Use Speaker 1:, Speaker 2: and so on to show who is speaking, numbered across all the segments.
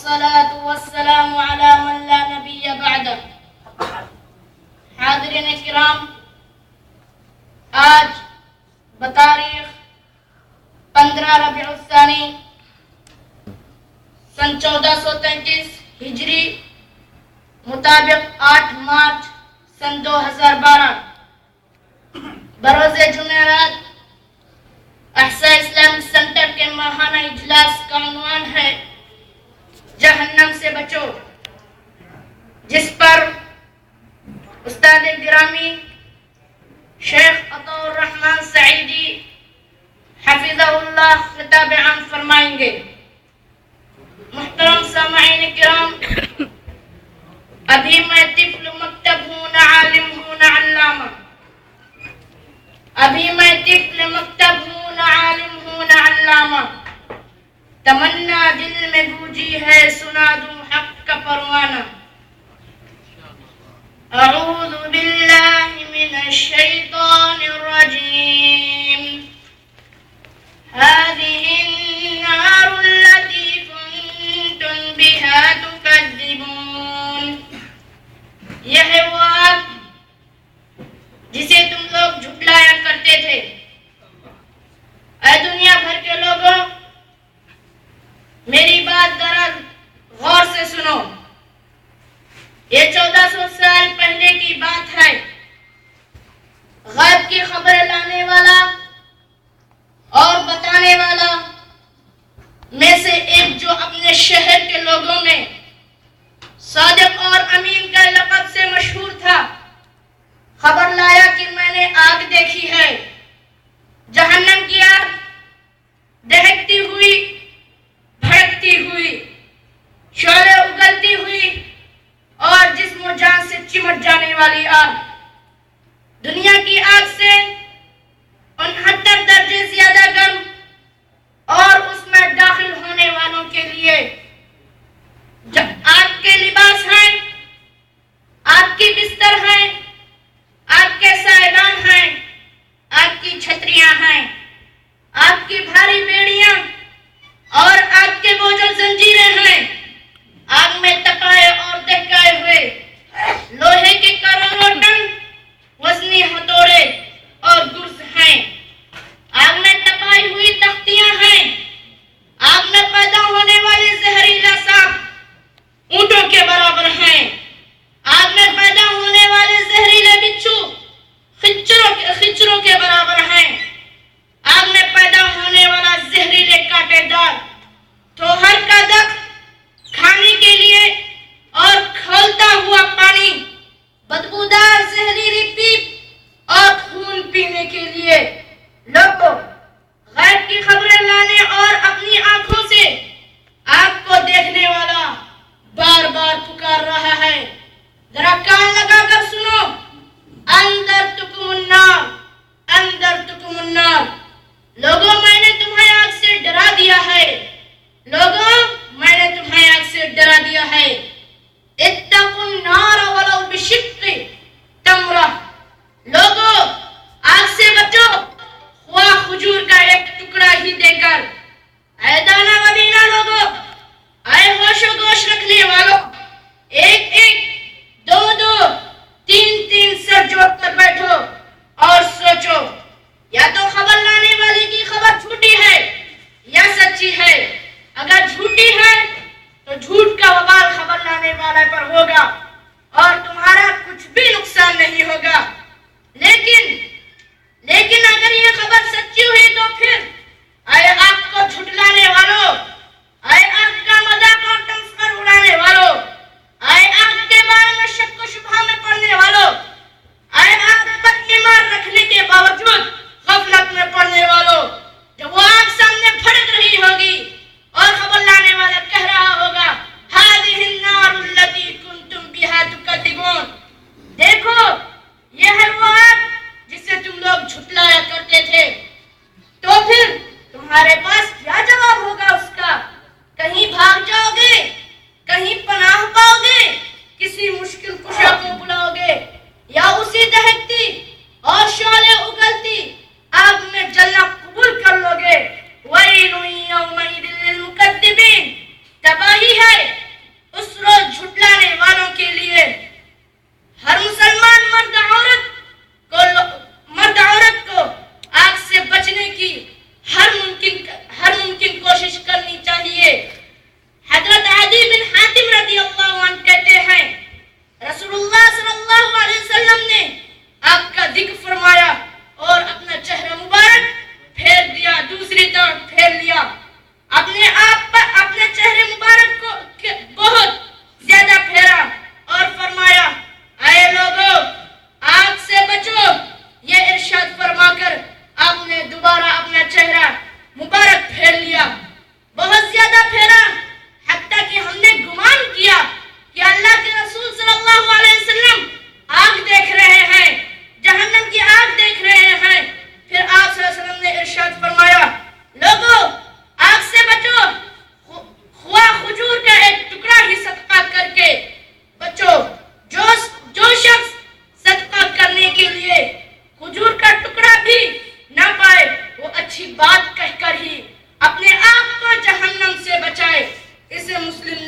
Speaker 1: والصلاة والسلام على من لا نبی بعد. حاضرین کرام، آج بتاریخ 15 ربیع الثانی سن 1433 ہجری مطابق 8 مارچ سن 2012 بروز جمعرات احساء اسلامک سینٹر کے ماہانہ اجلاس کا عنوان ہے جہنم سے بچو، جس پر استاد گرامی شیخ عطاء الرحمن سعیدی حفظہ اللہ خطاب عام فرمائیں گے. محترم سامعین کرام، ابھی میں طفل مکتب ہوں نہ عالم ہوں نہ علامہ، ابھی میں طفل مکتب ہوں نہ عالم ہوں نہ علامہ، تمنا دل میں گونجی ہے سنا دوں حق کا پروانہ. اعوذ باللہ من الشیطان الرجیم. هذه النار التي كنتم بها تكذبون. یہ ہے وہ آگ جسے تم لوگ جھٹلایا کرتے تھے. اے دنیا بھر کے لوگوں، میری بات ذرا غور سے سنو. یہ 1400 سال پہلے کی بات ہے. غیب کی خبریں لانے والا اور بتانے والا میں سے ایک جو اپنے شہر کے لوگوں میں صادق اور امین کا لقب سے مشہور تھا، خبر لایا کہ میں نے آگ دیکھی ہے. جہنم کی آگ دہکتی ہوئی، بھڑکتی ہوئی، شعلے اگلتی ہوئی اور جسم و جان سے چمٹ جانے والی آگ. دنیا کی آگ سے 69 درجے زیادہ گرم اور اس میں داخل ہونے والوں کے لیے آگ کے لباس ہیں، آگ کی بستر ہیں، آگ کے سائبان ہیں، آگ کی چھتریاں ہیں، آگ کی بھاری بیڑیاں اور آگ کے بوجھل زنجیریں ہیں. آگ میں تپائے اور دہکائے ہوئے لوہے کے کروڑوں ٹن وزنی ہتھوڑے اور گرز ہیں. آگ میں تپائی ہوئی تختیاں ہیں. آگ میں پیدا ہونے والے زہریلا سانپ اونٹوں کے برابر ہیں. آگ میں پیدا ہونے والے زہریلے بچھو خچروں کے برابر ہیں. آگ میں پیدا ہونے والا زہریلے کانٹے دار توہر کا دخ کھانے کے لیے اور کھولتا ہوا پانی، بدبودار زہریلی پیپ اور خون پینے کے لیے. لوگوں، غیب کی خبریں لانے اور اپنی آنکھوں سے آگ کو دیکھنے والا بار بار پکار رہا ہے. ذرا کان لگا کر سنو. اندر تکم النار، اندر تکم النار. لوگوں، میں نے تمہیں آگ سے ڈرا دیا ہے. لوگوں، میں نے تمہیں آگ سے ڈرا دیا ہے. اتقوا النار ولو بشق تمرہ. لوگوں، آگ سے بچو، خواہ کھجور کا ایک ٹکڑا ہی دے کر. اے دانا وبینا لوگوں، اے ہوش و گوش رکھنے والوں، ایک ایک، دو دو، تین تین سر جوڑ کر بیٹھو اور سوچو، یا تو خبر لانے والے کی خبر جھوٹی ہے یا سچی ہے. اگر جھوٹی ہے تو جھوٹ کا وبال خبر لانے والے پر ہوگا اور تمہارا کچھ بھی نقصان نہیں ہوگا. لیکن اگر یہ خبر سچی ہوئی تو پھر اے آگ کو جھٹلانے والوں، اے آگ کا مذاق اور تمسخر اڑانے والوں، اے آگ کے بارے میں شک و شبہ میں پڑنے والوں، اے آگ پر ایمان رکھنے کے باوجود غفلت میں پڑنے والوں، جب وہ آگ سامنے بھڑک رہی ہوگی اور خبر لانے والا کہہ رہا ہوگا هذه النار التي كنتم بها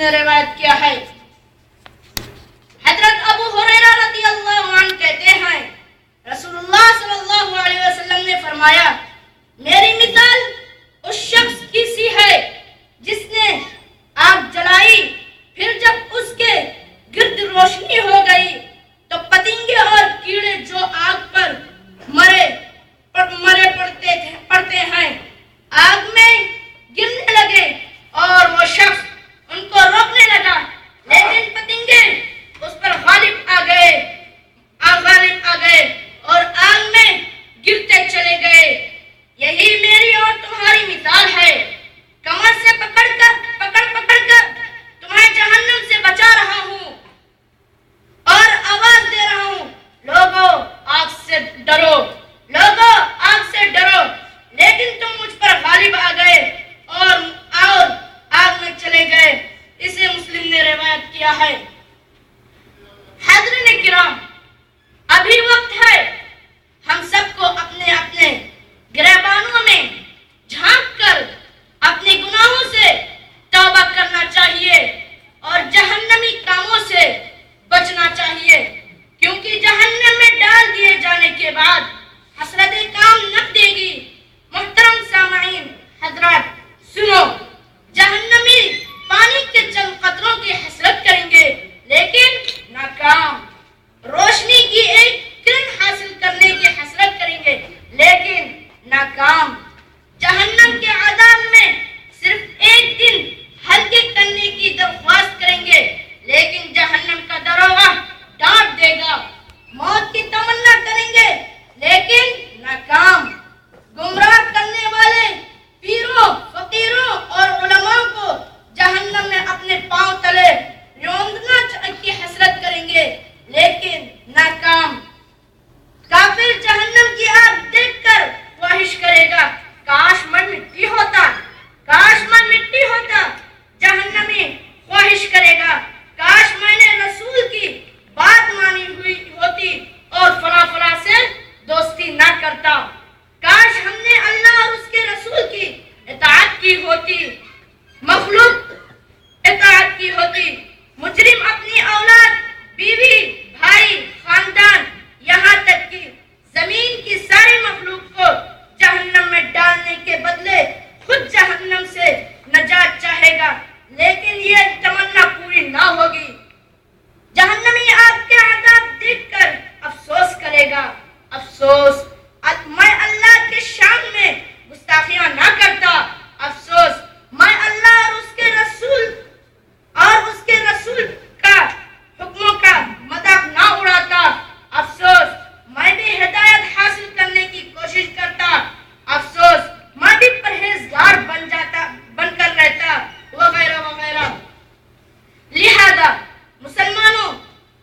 Speaker 1: نے روایت کیا ہے. حضرت ابو ہریرہ رضی اللہ عنہ کہتے ہیں رسول اللہ صلی اللہ علیہ وسلم نے فرمایا میری مثال اس شخص کی سی ہے جس نے آگ جلائی، پھر جب اس کے گرد روشنی ہو گئی تو پتنگے اور کیڑے جو آگ پر مرے پڑتے ہیں آگ میں گرنے لگے اور وہ شخص ان کو روکنے لگا، لیکن پتنگے اس پر غالب آ گئے اور آگ میں گرتے چلے گئے. یہی میری اور تمہاری مثال ہے. کمر سے پکڑ کر تمہیں جہنم سے بچا رہا ہوں اور آواز دے رہا ہوں لوگوں آگ سے ڈرو، لیکن تم مجھ پر غالب آ گئے اور آگ میں چلے گئے. اسے مسلم نے روایت کیا ہے. حاضرین کرام، ابھی وقت ہے ہم سب کو اپنے اپنے گریبانوں میں جھانک کر اپنے گناہوں سے توبہ کرنا چاہیے اور جہنمی کاموں سے بچنا چاہیے، کیونکہ جہنم میں ڈال دیے جانے کے بعد حسرتیں کام نہ دے گی. محترم سامعین حضرات سنو، جہنمی پانی کے چند قطروں کی حسرت کریں گے لیکن ناکام، روشنی کی ایک کرن حاصل کرنے کی حسرت کریں گے لیکن ناکام، جہنم کے عذاب میں صرف ایک دن ہلکے کرنے کی درخواست کریں گے لیکن جہنم کا دروغہ ڈانٹ دے گا. موت کی تمنا کریں گے لیکن ناکام. گمراہ کرنے والے پیروں، فقیروں اور علماء کو جہنم میں اپنے پاؤں تلے رونگنا کی حسرت کریں گے لیکن ناکام. کافر جہنم کی آگ دیکھ کر خواہش کرے گا کاش میں مٹی ہوتا. جہنمی خواہش کرے گا کاش میں نے رسول کی بات مانی ہوئی ہوتی اور فلاں سے دوستی نہ کرتا. کاش ہم نے اللہ اور اس کے رسول کی اطاعت کی ہوتی، مخلوق اطاعت کی ہوتی. مجرم اپنی اولاد، بیوی، بھائی، خاندان، یہاں تک کہ زمین کی ساری مخلوق کو جہنم میں ڈالنے کے بدلے خود جہنم سے نجات چاہے گا لیکن یہ تمنا پوری نہ ہوگی. جہنمی آپ کے عذاب دیکھ کر افسوس کرے گا، افسوس میں اللہ کے شان میں گستاخیاں نہ کرتا، افسوس میں اللہ اور اس کے رسول کا حکموں کا مذاق نہ اڑاتا، افسوس میں بھی ہدایت حاصل کرنے کی کوشش کرتا، افسوس میں بھی پرہیزگار بن کر رہتا، وغیرہ وغیرہ. لہذا مسلمانوں،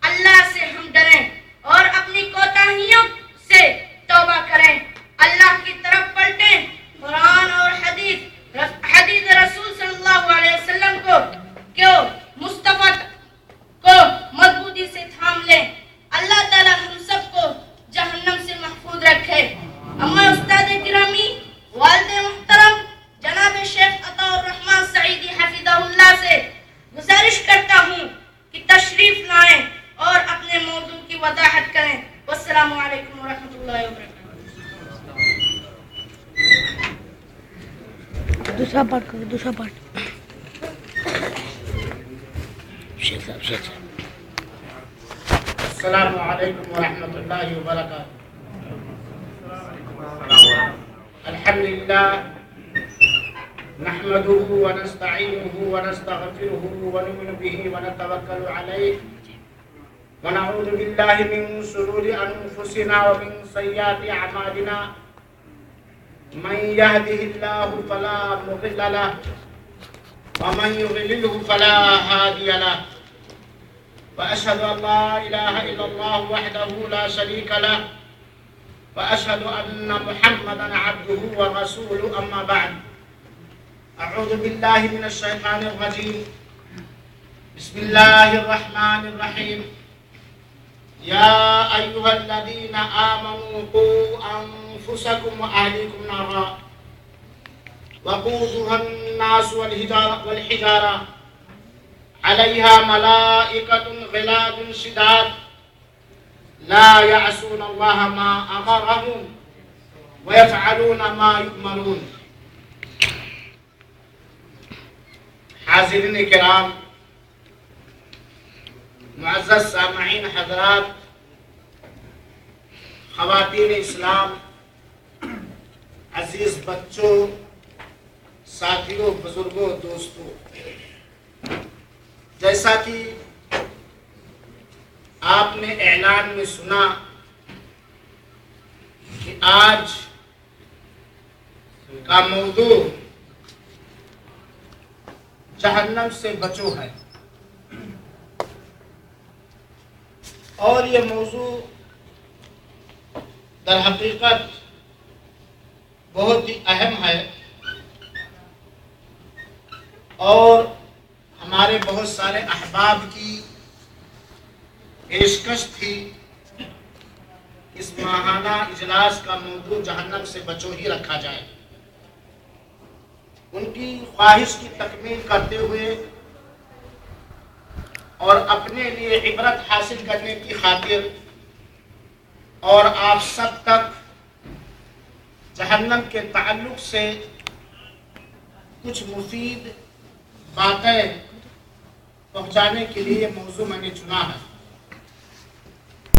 Speaker 1: اللہ سے ہم ڈریں اور اپنی کوتاہیوں سے توبہ کریں، اللہ کی طرف پلٹیں. قرآن اور حدیث رسول صلی اللہ علیہ وسلم کو مصطفیٰ کو مضبوطی سے تھام لیں. اللہ تعالی ہم سب کو جہنم سے محفوظ رکھے. اما استاد گرامی، والد محترم جناب شیخ عطا الرحمن سعیدی حفظہ اللہ سے گزارش کرتا ہوں کہ تشریف لائیں اور اپنے موضوع کی وضاحت کریں. والسلام علیکم ورحمۃ اللہ وبرکاتہ.
Speaker 2: دوسرا پارٹ
Speaker 3: السلام علیکم ورحمۃ اللہ وبرکاتہ. الحمد للہ نحمده ونستعینه ونستغفره ونؤمن به ونتوکل علیہ ونعوذ باللہ من شرور انفسنا ومن سیئات اعمالنا. من يهده الله فلا مضل له ومن يضلل فلا هادي له. وأشهد أن لا إله إلا الله وحده لا شريك له وأشهد أن محمدا عبده ورسوله. أما بعد، أعوذ بالله من الشيطان الرجيم. بسم الله الرحمن الرحيم. يا أيها الذين آمنوا قوا أنفسكم وأهليكم نارا وقودها الناس والحجارة علیہا ملائکۃ غلاظ شداد لا یعصون اللہ ما امرہم ویفعلون ما یؤمرون۔ حاضرین کرام، معزز سامعین حضرات، خواتین اسلام، عزیز بچوں، ساتھیوں، بزرگوں، دوستوں، جیسا کہ آپ نے اعلان میں سنا کہ آج کا موضوع جہنم سے بچو ہے، اور یہ موضوع در حقیقت بہت ہی اہم ہے، اور ہمارے بہت سارے احباب کی پیشکش تھی اس ماہانہ اجلاس کا موضوع جہنم سے بچو ہی رکھا جائے۔ ان کی خواہش کی تکمیل کرتے ہوئے اور اپنے لیے عبرت حاصل کرنے کی خاطر اور آپ سب تک جہنم کے تعلق سے کچھ مفید باتیں پہنچانے کے لیے یہ موضوع میں نے چنا ہے۔